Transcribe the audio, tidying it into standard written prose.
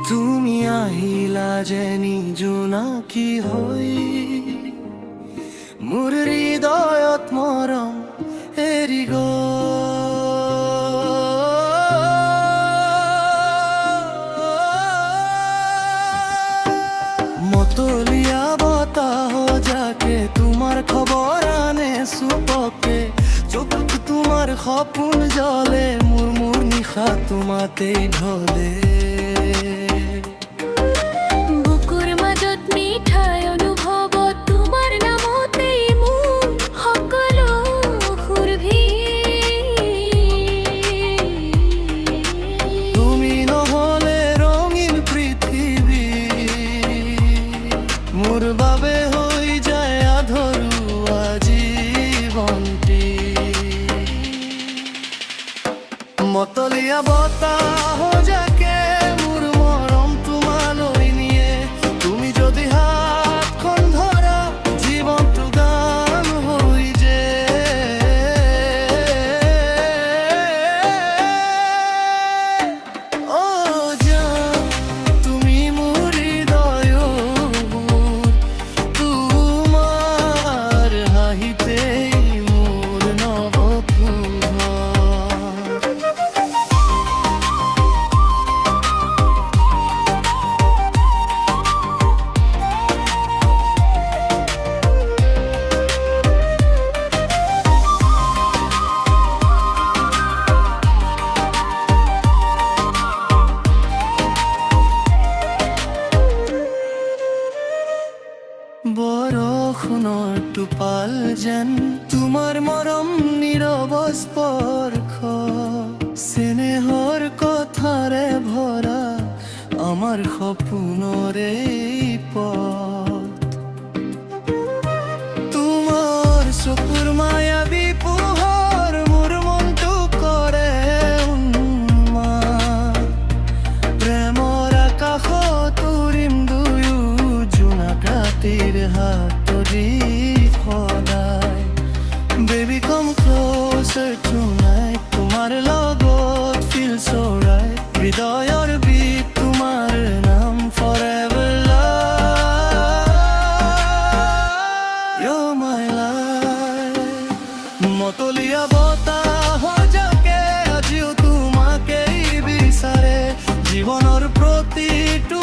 তুমি আহিলা যেনি জোনাকী হৈ মোৰ হৃদয়ত মৰম এৰি মতলীয়া বতাহ যাকে তোমাৰ খবৰ আনে চুপকে চকুত তোমাৰ সপোন জ্বলে মোৰ নিশা তোমাতেই ঢলে বুকুৰ মাজত মিঠাই অনুভৱ তোমাৰ নামতেই মোৰ সকলো সুৰভি তুমি নহলে ৰঙীন পৃথিৱী মোৰ বাবে হৈ যায় আধৰুৱা জীৱনটি মতলীয়া বতাহ যাকে মোৰ মৰম তোমালৈ নিয়ে তুমি যদি হাতখন ধৰা জীৱনটো গান হৈ যে অ জান তুমি মোৰ হৃদয়ৰ তোমাৰ হাঁহিতেই মোৰ নৱপোহৰ বৰষুণৰ টোপাল যেন তোমাৰ মৰম নীৰৱ স্পৰ্শ চেনেহৰ কথাৰে ভৰা আমাৰ সপোনৰে পথ তোমাৰ চকুৰ মায়াবী পোহৰ মোৰ মনটো কৰে উন্মাদ প্ৰেমৰ আকাশত উৰিম দুয়ো জোনাক ৰাতিৰ হাতৰি সদায় বেবি কাম ক্লোজাৰ টুনাইট তোমাৰ লগত ফিল so right হৃদয়ৰ বিট তোমাৰ নাম forever love you're my life মতলীয়া বতাহ যাকে আজিও তোমাকেই বিচাৰে জীৱনৰ প্ৰতিটো